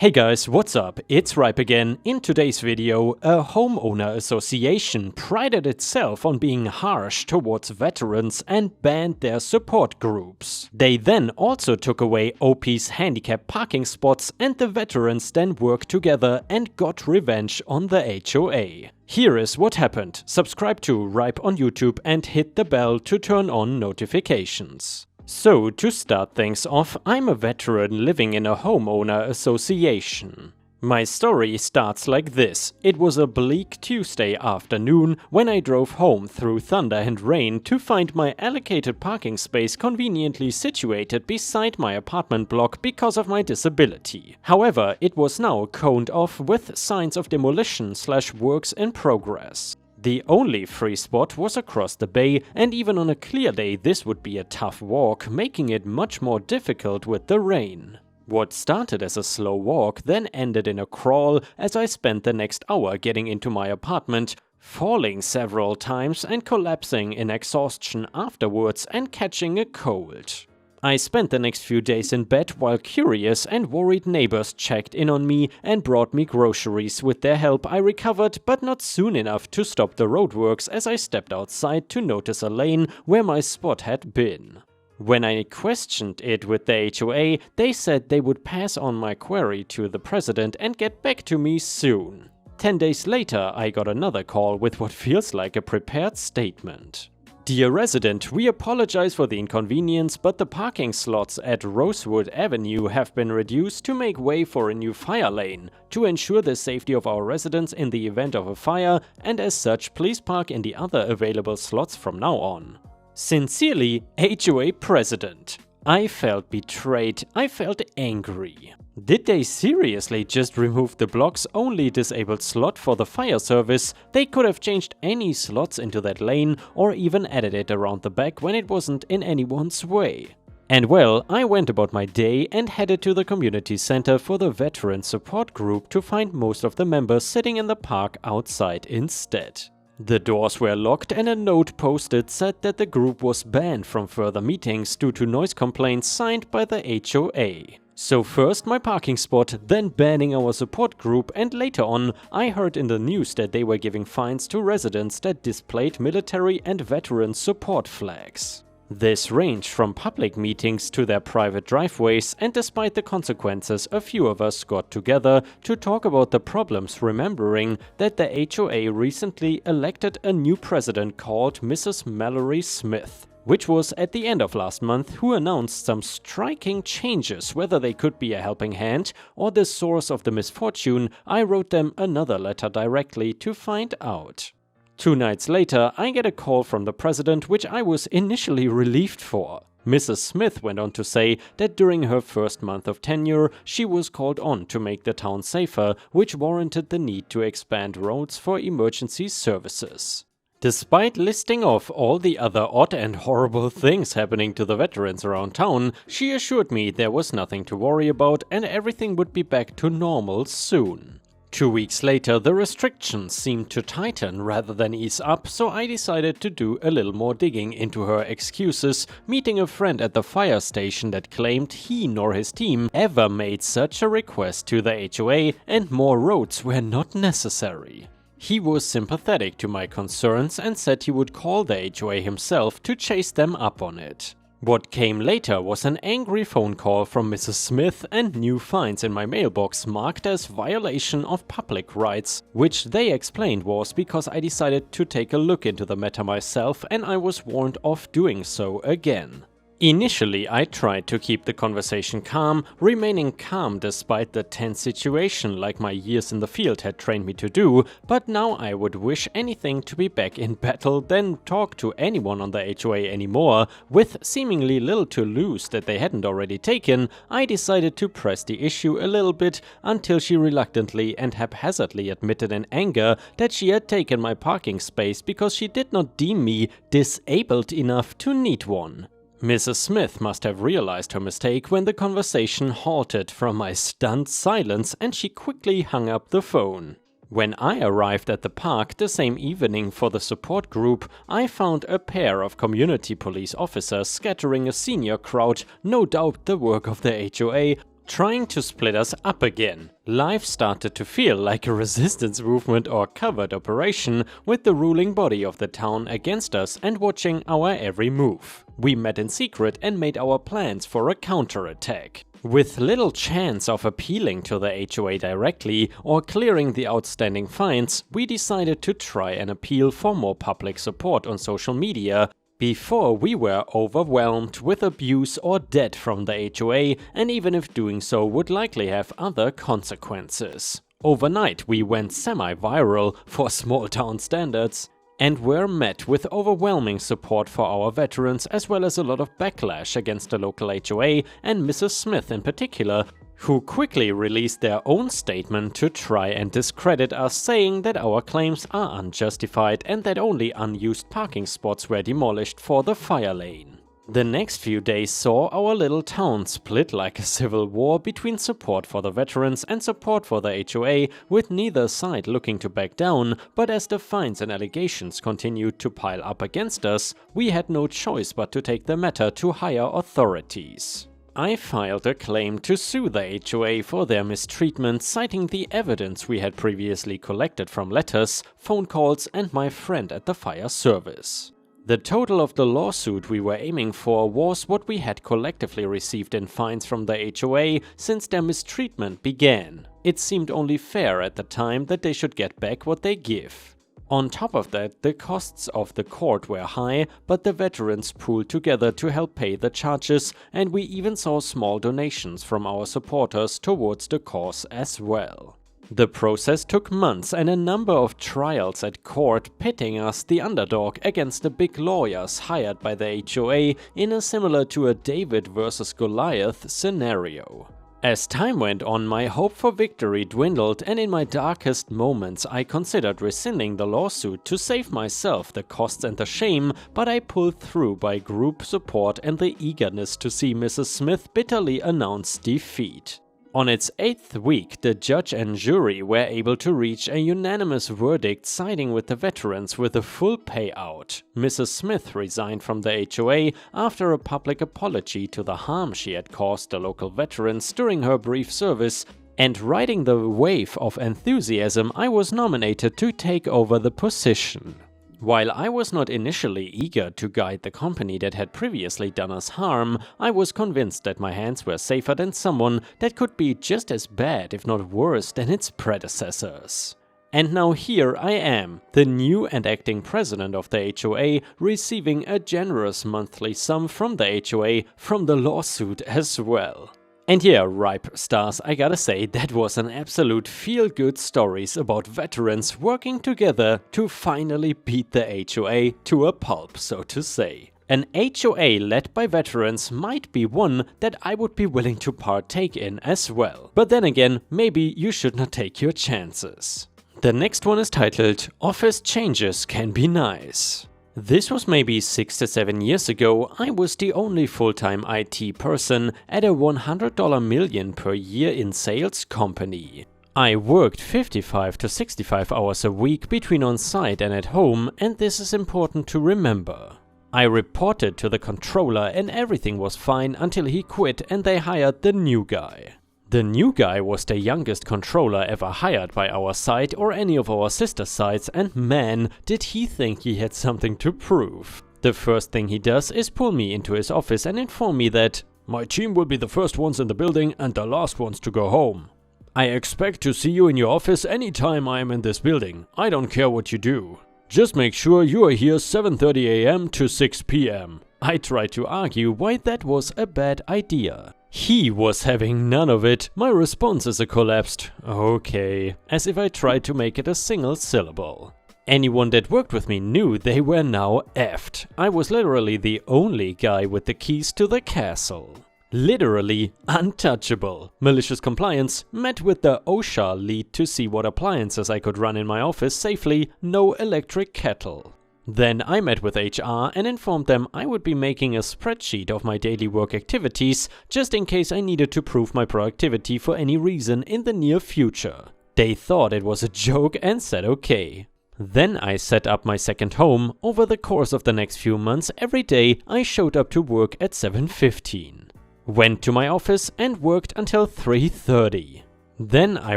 Hey guys, what's up? It's Ripe again. In today's video, a homeowner association prided itself on being harsh towards veterans and banned their support groups. They then also took away OP's handicap parking spots, and the veterans then worked together and got revenge on the HOA. Here is what happened. Subscribe to Ripe on YouTube and hit the bell to turn on notifications. So, to start things off, I'm a veteran living in a homeowner association. My story starts like this. It was a bleak Tuesday afternoon when I drove home through thunder and rain to find my allocated parking space conveniently situated beside my apartment block because of my disability. However, it was now coned off with signs of demolition/works in progress. The only free spot was across the bay, and even on a clear day this would be a tough walk, making it much more difficult with the rain. What started as a slow walk then ended in a crawl as I spent the next hour getting into my apartment, falling several times and collapsing in exhaustion afterwards and catching a cold. I spent the next few days in bed while curious and worried neighbors checked in on me and brought me groceries. With their help I recovered, but not soon enough to stop the roadworks as I stepped outside to notice a lane where my spot had been. When I questioned it with the HOA, they said they would pass on my query to the president and get back to me soon. 10 days later I got another call with what feels like a prepared statement. Dear resident, we apologize for the inconvenience, but the parking slots at Rosewood Avenue have been reduced to make way for a new fire lane, to ensure the safety of our residents in the event of a fire, and as such please park in the other available slots from now on. Sincerely, HOA President. I felt betrayed, I felt angry. Did they seriously just remove the block's only disabled slot for the fire service? They could have changed any slots into that lane or even added it around the back when it wasn't in anyone's way. And well, I went about my day and headed to the community center for the veteran support group to find most of the members sitting in the park outside instead. The doors were locked and a note posted said that the group was banned from further meetings due to noise complaints signed by the HOA. So first my parking spot, then banning our support group, and later on I heard in the news that they were giving fines to residents that displayed military and veteran support flags. This ranged from public meetings to their private driveways, and despite the consequences a few of us got together to talk about the problems, remembering that the HOA recently elected a new president called Mrs. Mallory Smith, which was at the end of last month, who announced some striking changes. Whether they could be a helping hand or the source of the misfortune, I wrote them another letter directly to find out. 2 nights later, I get a call from the president, which I was initially relieved for. Mrs. Smith went on to say that during her first month of tenure, she was called on to make the town safer, which warranted the need to expand roads for emergency services. Despite listing off all the other odd and horrible things happening to the veterans around town, she assured me there was nothing to worry about and everything would be back to normal soon. 2 weeks later, the restrictions seemed to tighten rather than ease up, so I decided to do a little more digging into her excuses, meeting a friend at the fire station that claimed he nor his team ever made such a request to the HOA and more roads were not necessary. He was sympathetic to my concerns and said he would call the HOA himself to chase them up on it. What came later was an angry phone call from Mrs. Smith and new fines in my mailbox marked as violation of public rights, which they explained was because I decided to take a look into the matter myself and I was warned off doing so again. Initially, I tried to keep the conversation calm, remaining calm despite the tense situation like my years in the field had trained me to do, but now I would wish anything to be back in battle than talk to anyone on the HOA anymore. With seemingly little to lose that they hadn't already taken, I decided to press the issue a little bit until she reluctantly and haphazardly admitted in anger that she had taken my parking space because she did not deem me disabled enough to need one. Mrs. Smith must have realized her mistake when the conversation halted from my stunned silence and she quickly hung up the phone. When I arrived at the park the same evening for the support group, I found a pair of community police officers scattering a senior crowd, no doubt the work of the HOA, trying to split us up again. Life started to feel like a resistance movement or covert operation, with the ruling body of the town against us and watching our every move. We met in secret and made our plans for a counterattack. With little chance of appealing to the HOA directly or clearing the outstanding fines, we decided to try and appeal for more public support on social media before we were overwhelmed with abuse or debt from the HOA, and even if doing so would likely have other consequences. Overnight we went semi-viral for small town standards and were met with overwhelming support for our veterans, as well as a lot of backlash against the local HOA and Mrs. Smith in particular, who quickly released their own statement to try and discredit us, saying that our claims are unjustified and that only unused parking spots were demolished for the fire lane. The next few days saw our little town split like a civil war between support for the veterans and support for the HOA, with neither side looking to back down, but as the fines and allegations continued to pile up against us, we had no choice but to take the matter to higher authorities. I filed a claim to sue the HOA for their mistreatment, citing the evidence we had previously collected from letters, phone calls, and my friend at the fire service. The total of the lawsuit we were aiming for was what we had collectively received in fines from the HOA since their mistreatment began. It seemed only fair at the time that they should get back what they give. On top of that, the costs of the court were high, but the veterans pooled together to help pay the charges, and we even saw small donations from our supporters towards the cause as well. The process took months and a number of trials at court, pitting us, the underdog, against the big lawyers hired by the HOA in a similar to a David versus Goliath scenario. As time went on, my hope for victory dwindled, and in my darkest moments I considered rescinding the lawsuit to save myself the costs and the shame, but I pulled through by group support and the eagerness to see Mrs. Smith bitterly announce defeat. On its 8th week, the judge and jury were able to reach a unanimous verdict siding with the veterans with a full payout. Mrs. Smith resigned from the HOA after a public apology to the harm she had caused the local veterans during her brief service, and riding the wave of enthusiasm, I was nominated to take over the position. While I was not initially eager to guide the company that had previously done us harm, I was convinced that my hands were safer than someone that could be just as bad, if not worse, than its predecessors. And now here I am, the new and acting president of the HOA, receiving a generous monthly sum from the HOA from the lawsuit as well. And yeah, Ripe Stars, I gotta say, that was an absolute feel-good stories about veterans working together to finally beat the HOA to a pulp, so to say. An HOA led by veterans might be one that I would be willing to partake in as well. But then again, maybe you should not take your chances. The next one is titled, Office Changes Can Be Nice. This was maybe 6 to 7 years ago. I was the only full-time IT person at a $100 million per year in sales company. I worked 55 to 65 hours a week between on-site and at home, and this is important to remember. I reported to the controller and everything was fine until he quit and they hired the new guy. The new guy was the youngest controller ever hired by our site or any of our sister sites, and man, did he think he had something to prove. The first thing he does is pull me into his office and inform me that my team will be the first ones in the building and the last ones to go home. I expect to see you in your office anytime I am in this building. I don't care what you do. Just make sure you are here 7:30 AM to 6 PM. I tried to argue why that was a bad idea. He was having none of it. My responses collapsed. Okay, as if I tried to make it a single syllable. Anyone that worked with me knew they were now effed. I was literally the only guy with the keys to the castle. Literally untouchable. Malicious compliance met with the OSHA lead to see what appliances I could run in my office safely, no electric kettle. Then I met with HR and informed them I would be making a spreadsheet of my daily work activities just in case I needed to prove my productivity for any reason in the near future. They thought it was a joke and said okay. Then I set up my second home. Over the course of the next few months, every day I showed up to work at 7:15. went to my office and worked until 3:30. Then I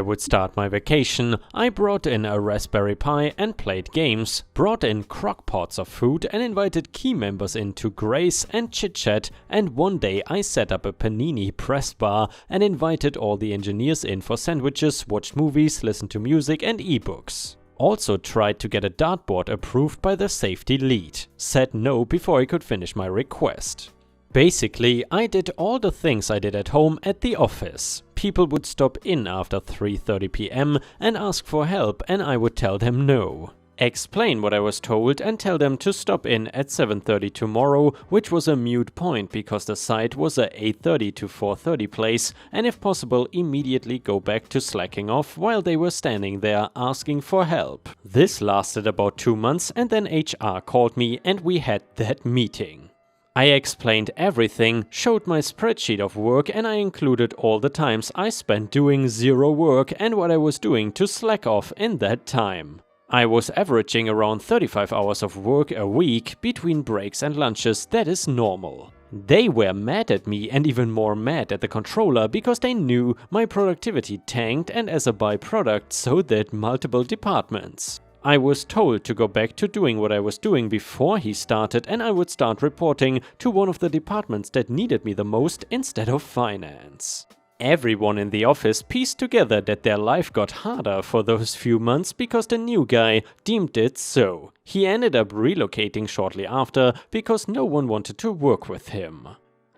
would start my vacation. I brought in a Raspberry Pi and played games, brought in crock pots of food and invited key members in to grace and chit-chat, and one day I set up a panini press bar and invited all the engineers in for sandwiches, watched movies, listened to music and ebooks. Also tried to get a dartboard approved by the safety lead. Said no before I could finish my request. Basically, I did all the things I did at home at the office. People would stop in after 3:30 p.m. and ask for help, and I would tell them no. Explain what I was told and tell them to stop in at 7:30 tomorrow, which was a moot point because the site was a 8:30 to 4:30 place, and if possible immediately go back to slacking off while they were standing there asking for help. This lasted about 2 months and then HR called me and we had that meeting. I explained everything, showed my spreadsheet of work, and I included all the times I spent doing zero work and what I was doing to slack off in that time. I was averaging around 35 hours of work a week between breaks and lunches. That is normal. They were mad at me and even more mad at the controller because they knew my productivity tanked, and as a byproduct so did multiple departments. I was told to go back to doing what I was doing before he started, and I would start reporting to one of the departments that needed me the most instead of finance. Everyone in the office pieced together that their life got harder for those few months because the new guy deemed it so. He ended up relocating shortly after because no one wanted to work with him.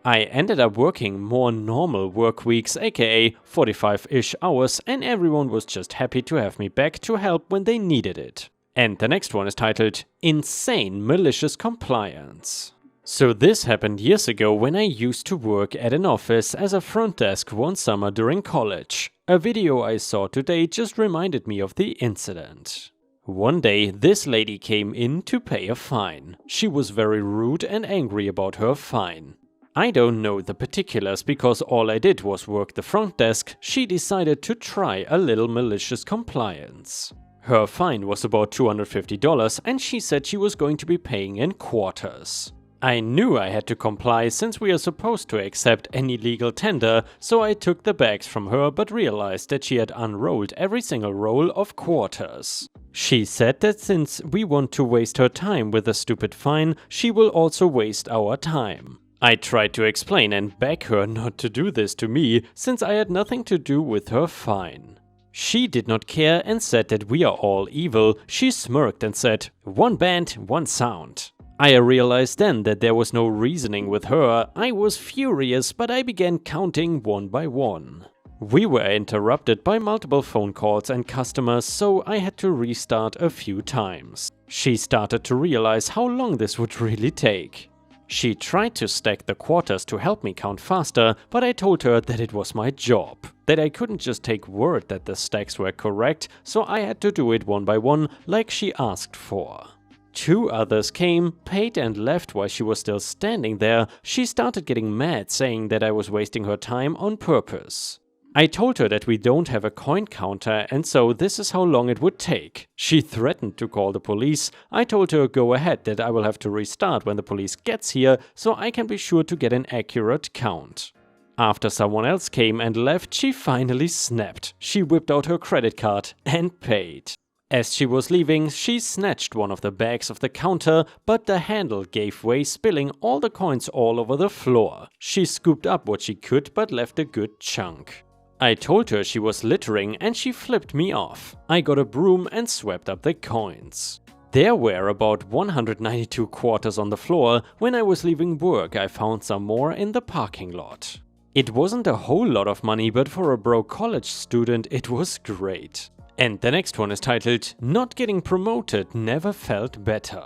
I ended up working more normal work weeks, aka 45-ish hours, and everyone was just happy to have me back to help when they needed it. And the next one is titled Insane Malicious Compliance. So this happened years ago when I used to work at an office as a front desk one summer during college. A video I saw today just reminded me of the incident. One day, this lady came in to pay a fine. She was very rude and angry about her fine. I don't know the particulars because all I did was work the front desk. She decided to try a little malicious compliance. Her fine was about $250 and she said she was going to be paying in quarters. I knew I had to comply since we are supposed to accept any legal tender, so I took the bags from her but realized that she had unrolled every single roll of quarters. She said that since we want to waste her time with a stupid fine, she will also waste our time. I tried to explain and beg her not to do this to me, since I had nothing to do with her fine. She did not care and said that we are all evil. She smirked and said, "One band, one sound." I realized then that there was no reasoning with her. I was furious, but I began counting one by one. We were interrupted by multiple phone calls and customers, so I had to restart a few times. She started to realize how long this would really take. She tried to stack the quarters to help me count faster, but I told her that it was my job, that I couldn't just take word that the stacks were correct, so I had to do it one by one like she asked for. 2 others came, paid and left while she was still standing there. She started getting mad, saying that I was wasting her time on purpose. I told her that we don't have a coin counter and so this is how long it would take. She threatened to call the police. I told her go ahead, that I will have to restart when the police gets here so I can be sure to get an accurate count. After someone else came and left, she finally snapped. She whipped out her credit card and paid. As she was leaving, she snatched one of the bags off the counter, but the handle gave way, spilling all the coins all over the floor. She scooped up what she could but left a good chunk. I told her she was littering and she flipped me off. I got a broom and swept up the coins. There were about 192 quarters on the floor. When I was leaving work, I found some more in the parking lot. It wasn't a whole lot of money, but for a broke college student, it was great. And the next one is titled, Not Getting Promoted Never Felt Better.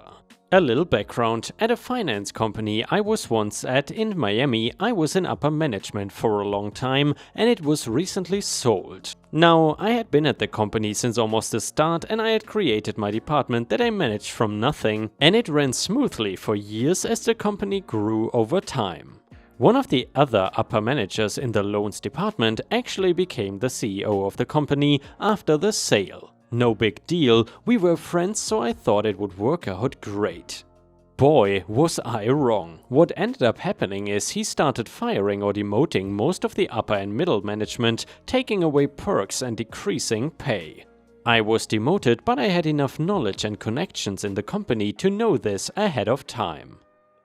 A little background. At a finance company I was once at in Miami, I was in upper management for a long time and it was recently sold. Now, I had been at the company since almost the start and I had created my department that I managed from nothing, and it ran smoothly for years as the company grew over time. One of the other upper managers in the loans department actually became the CEO of the company after the sale. No big deal, we were friends, so I thought it would work out great. Boy, was I wrong. What ended up happening is he started firing or demoting most of the upper and middle management, taking away perks and decreasing pay. I was demoted, but I had enough knowledge and connections in the company to know this ahead of time.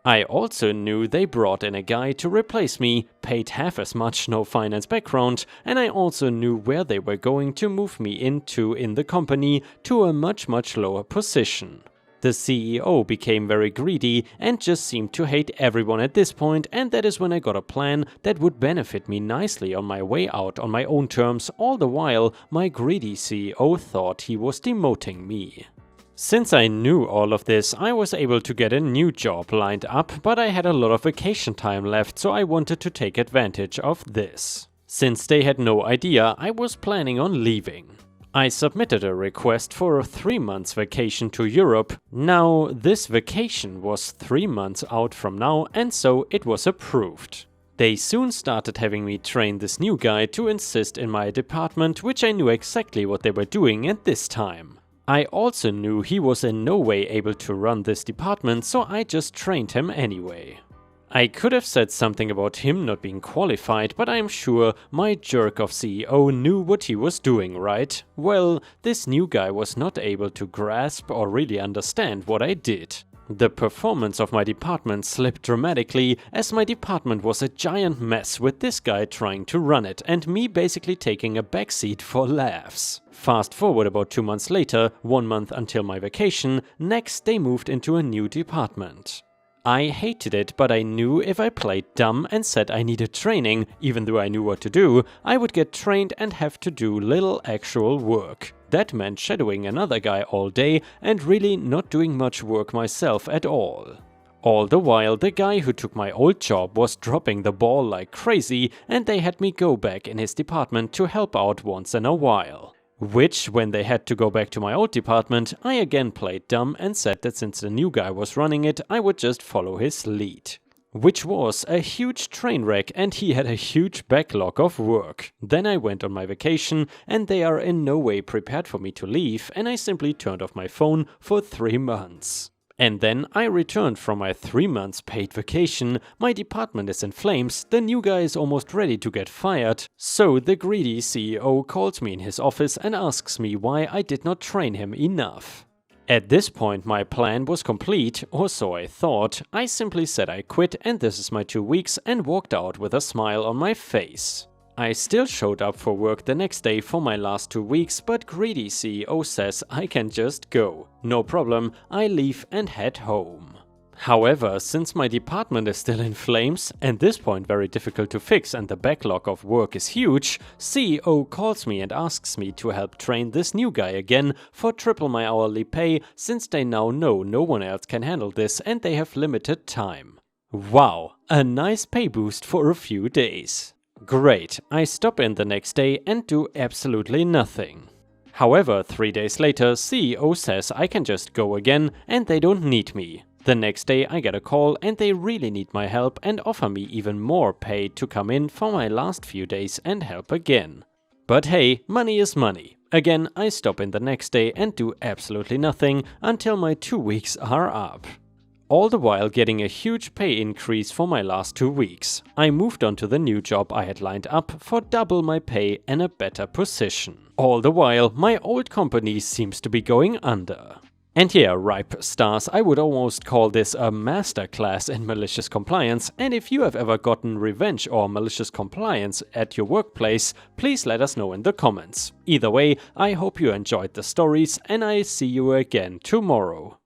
I also knew they brought in a guy to replace me, paid half as much, no finance background, and I also knew where they were going to move me into in the company to a much lower position. The CEO became very greedy and just seemed to hate everyone at this point, and that is when I got a plan that would benefit me nicely on my way out on my own terms. All the while, my greedy CEO thought he was demoting me. Since I knew all of this, I was able to get a new job lined up, but I had a lot of vacation time left, so I wanted to take advantage of this. Since they had no idea, I was planning on leaving. I submitted a request for a 3 months vacation to Europe. Now, this vacation was 3 months out from now, and so it was approved. They soon started having me train this new guy to assist in my department, which I knew exactly what they were doing at this time. I also knew he was in no way able to run this department, so I just trained him anyway. I could have said something about him not being qualified, but I'm sure my jerk of CEO knew what he was doing, right? Well, this new guy was not able to grasp or really understand what I did. The performance of my department slipped dramatically, as my department was a giant mess with this guy trying to run it and me basically taking a backseat for laughs. Fast forward about 2 months later, 1 month until my vacation, next they moved into a new department. I hated it, but I knew if I played dumb and said I needed training, even though I knew what to do, I would get trained and have to do little actual work. That meant shadowing another guy all day and really not doing much work myself at all. All the while, the guy who took my old job was dropping the ball like crazy, and they had me go back in his department to help out once in a while. Which, when they had to go back to my old department, I again played dumb and said that since the new guy was running it, I would just follow his lead. Which was a huge train wreck, and he had a huge backlog of work. Then I went on my vacation, and they are in no way prepared for me to leave, and I simply turned off my phone for 3 months. And then I returned from my 3 months paid vacation. My department is in flames, the new guy is almost ready to get fired, so the greedy CEO calls me in his office and asks me why I did not train him enough. At this point my plan was complete, or so I thought. I simply said I quit and this is my 2 weeks and walked out with a smile on my face. I still showed up for work the next day for my last 2 weeks, but greedy CEO says I can just go. No problem, I leave and head home. However, since my department is still in flames, and this point very difficult to fix and the backlog of work is huge, CEO calls me and asks me to help train this new guy again for triple my hourly pay, since they now know no one else can handle this and they have limited time. Wow, a nice pay boost for a few days. Great, I stop in the next day and do absolutely nothing. However, 3 days later, CEO says I can just go again and they don't need me. The next day I get a call and they really need my help and offer me even more pay to come in for my last few days and help again. But hey, money is money. Again, I stop in the next day and do absolutely nothing until my 2 weeks are up. All the while getting a huge pay increase for my last 2 weeks. I moved on to the new job I had lined up for double my pay and a better position. All the while, my old company seems to be going under. And yeah, ripe stars, I would almost call this a masterclass in malicious compliance, and if you have ever gotten revenge or malicious compliance at your workplace, please let us know in the comments. Either way, I hope you enjoyed the stories and I see you again tomorrow.